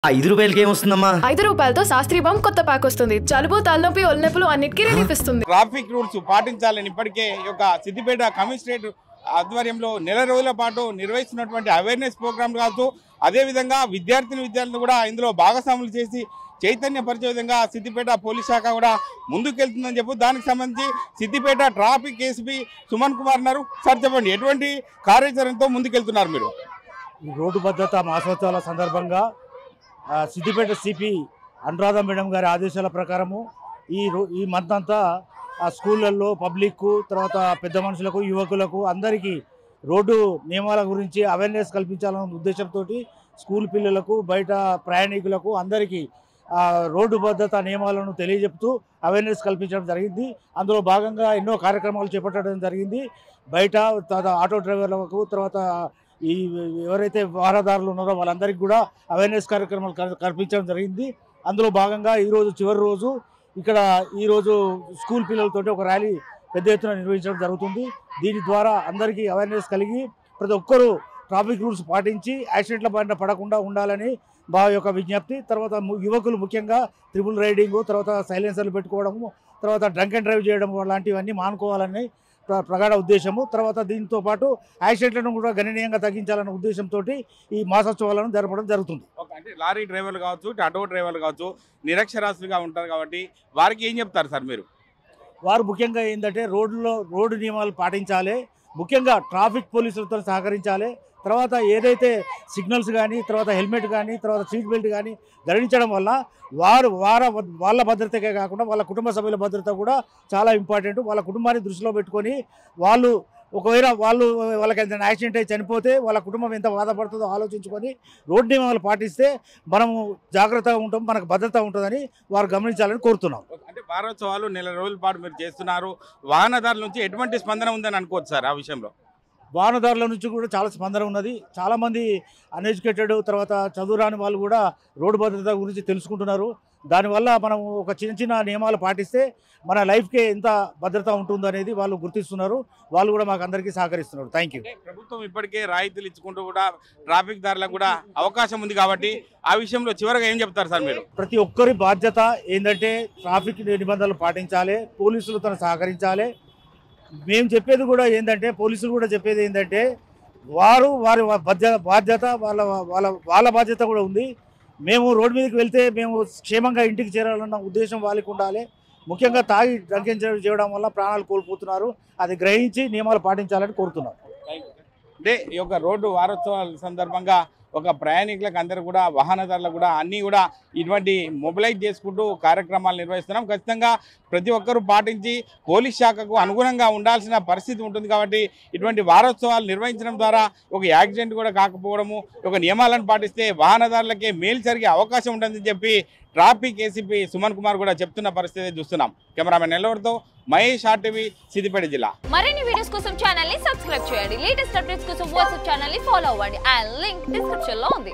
ఆ 5 రూపాయలకి ఏమొస్తుందమ్మా? 5 రూపాయలతో శాస్త్రీ బాంబ్ కొత్త ప్యాక్ వస్తుంది. జలుబు, తలనొప్పి, ఒళ్ళనొప్పులు అన్నిటికీ రిలీఫ్ ఇస్తుంది. ట్రాఫిక్ రూల్స్ పాటించాలని ఇప్పటికే సిద్దిపేట కమిషనరేట్ ఆధ్వర్యంలో నెల రోజుల పాటు నిర్వహిస్తున్నటువంటి అవేర్నెస్ ప్రోగ్రామ్ కావచ్చు, అదేవిధంగా విద్యార్థులు కూడా ఇందులో భాగస్వాములు చేసి చైతన్యపరిచే విధంగా సిద్దిపేట పోలీస్ శాఖ కూడా ముందుకెళ్తుందని చెప్పు. దానికి సంబంధించి సిద్దిపేట ట్రాఫిక్ ఏసీపీ సుమన్ కుమార్ ఉన్నారు. సార్ చెప్పండి, ఎటువంటి కార్యాచరణతో ముందుకెళ్తున్నారు మీరు? ఈ రోడ్డు భద్రతా మాసోత్సవాల సందర్భంగా సిద్దిపేట సిపి అనురాధ మేడం గారి ఆదేశాల ప్రకారము ఈ మంత్ అంతా స్కూళ్ళల్లో పబ్లిక్, తర్వాత పెద్ద మనుషులకు, యువకులకు అందరికీ రోడ్డు నియమాల గురించి అవేర్నెస్ కల్పించాలన్న ఉద్దేశంతో స్కూల్ పిల్లలకు, బయట ప్రయాణికులకు అందరికీ రోడ్డు భద్రతా నియమాలను తెలియజెప్తూ అవేర్నెస్ కల్పించడం జరిగింది. అందులో భాగంగా ఎన్నో కార్యక్రమాలు చేపట్టడం జరిగింది. బయట ఆటో డ్రైవర్లకు, తర్వాత ఈ ఎవరైతే వాహనదారులు ఉన్నారో వాళ్ళందరికీ కూడా అవేర్నెస్ కార్యక్రమాలు కల్పించడం జరిగింది. అందులో భాగంగా ఈరోజు చివరి రోజు ఇక్కడ ఈరోజు స్కూల్ పిల్లలతోటి ఒక ర్యాలీ పెద్ద ఎత్తున నిర్వహించడం జరుగుతుంది. దీని ద్వారా అందరికీ అవేర్నెస్ కలిగి ప్రతి ఒక్కరూ ట్రాఫిక్ రూల్స్ పాటించి యాక్సిడెంట్ల బారిన పడకుండా ఉండాలని మా యొక్క విజ్ఞప్తి. తర్వాత యువకులు ముఖ్యంగా ట్రిపుల్ రైడింగ్, తర్వాత సైలెన్సర్లు పెట్టుకోవడము, తర్వాత డ్రంక్ అండ్ డ్రైవ్ చేయడం లాంటివన్నీ మానుకోవాలని ప్రగాఢ ఉద్దేశము. తర్వాత దీంతో పాటు యాక్సిడెంట్లను కూడా గణనీయంగా తగ్గించాలన్న ఉద్దేశంతో ఈ మాసోత్సవాలను జరపడం జరుగుతుంది. అంటే లారీ డ్రైవర్లు కావచ్చు, ఆటో డ్రైవర్లు కావచ్చు, నిరక్షరాస్యులుగా ఉంటారు కాబట్టి వారికి ఏం చెప్తారు సార్ మీరు? వారు ముఖ్యంగా ఏంటంటే రోడ్డు నియమాలు పాటించాలి, ముఖ్యంగా ట్రాఫిక్ పోలీసులతో సహకరించాలి. తర్వాత ఏదైతే సిగ్నల్స్ కానీ, తర్వాత హెల్మెట్ కానీ, తర్వాత సీట్ బెల్ట్ కానీ ధరించడం వల్ల వాళ్ళ భద్రతకే కాకుండా వాళ్ళ కుటుంబ సభ్యుల భద్రత కూడా చాలా ఇంపార్టెంట్. వాళ్ళ కుటుంబాన్ని దృష్టిలో పెట్టుకొని ఒకవేళ వాళ్ళకి ఏదైనా యాక్సిడెంట్ అయి చనిపోతే వాళ్ళ కుటుంబం ఎంత బాధపడుతుందో ఆలోచించుకొని రోడ్డు నియమాలు పాటిస్తే మనము జాగ్రత్తగా ఉంటాం, మనకు భద్రత ఉంటుందని వారు గమనించాలని కోరుతున్నాం. అంటే వారోత్సవాలు నెల రోజుల పాటు మీరు చేస్తున్నారు. వాహనదారుల నుంచి ఎటువంటి స్పందన ఉందని అనుకోవచ్చు సార్? ఆ విషయంలో వాహనదారుల నుంచి కూడా చాలా స్పందన ఉన్నది. చాలామంది అన్ఎడ్యుకేటెడ్, తర్వాత చదువురాని వాళ్ళు కూడా రోడ్డు భద్రత గురించి తెలుసుకుంటున్నారు. దానివల్ల మనం ఒక చిన్న నియమాలు పాటిస్తే మన లైఫ్కే ఎంత భద్రత ఉంటుందో అనేది వాళ్ళు గుర్తిస్తున్నారు. వాళ్ళు కూడా మాకు అందరికీ సహకరిస్తున్నారు. Thank you. ప్రభుత్వం ఇప్పటికే రాయితీలు ఇచ్చుకుంటూ కూడా ట్రాఫిక్ దారులకు కూడా అవకాశం ఉంది కాబట్టి ఆ విషయంలో చివరిగా ఏం చెప్తారు సార్ మీరు? ప్రతి ఒక్కరి బాధ్యత ఏంటంటే ట్రాఫిక్ నిబంధనలు పాటించాలి, పోలీసులతో సహకరించాలి. మేము చెప్పేది కూడా ఏంటంటే, పోలీసులు కూడా చెప్పేది ఏంటంటే, వారి బాధ్యత వాళ్ళ బాధ్యత కూడా ఉంది. మేము రోడ్డు మీదకి వెళ్తే మేము క్షేమంగా ఇంటికి చేరాలన్న ఉద్దేశం వాళ్ళకి ఉండాలి. ముఖ్యంగా తాగి డ్రంక్ అండ్ డ్రైవ్ చేయడం వల్ల ప్రాణాలు కోల్పోతున్నారు. అది గ్రహించి నియమాలు పాటించాలని కోరుతున్నారు. అంటే ఈ యొక్క రోడ్డు వారోత్సవాల సందర్భంగా ఒక ప్రయాణికులకు అందరూ కూడా, వాహనదారులకు కూడా అన్నీ కూడా ఇటువంటి మొబిలైజ్ చేసుకుంటూ కార్యక్రమాలు నిర్వహిస్తున్నాం. ఖచ్చితంగా ప్రతి ఒక్కరూ పాటించి పోలీస్ శాఖకు అనుగుణంగా ఉండాల్సిన పరిస్థితి ఉంటుంది. కాబట్టి ఇటువంటి వారోత్సవాలు నిర్వహించడం ద్వారా ఒక యాక్సిడెంట్ కూడా కాకపోవడము, ఒక నియమాలను పాటిస్తే వాహనదారులకే మేలు జరిగే అవకాశం ఉంటుందని చెప్పి ట్రాఫిక్ ఏసీపీ సుమన్ కుమార్ కూడా చెప్తున్న పరిస్థితి చూస్తున్నాం. కెమెరామెన్ నెల్లూరుతో మహేష్, RTV, సిద్దిపేట జిల్లా. మరిన్ని వీడియోస్ కోసం ఛానల్ ని సబ్స్క్రైబ్ చేయండి. లేటెస్ట్ అప్డేట్స్ కోసం వాట్సాప్ ఛానల్ ని ఫాలో అవ్వండి. ఆ లింక్ డిస్క్రిప్షన్ లో ఉంది.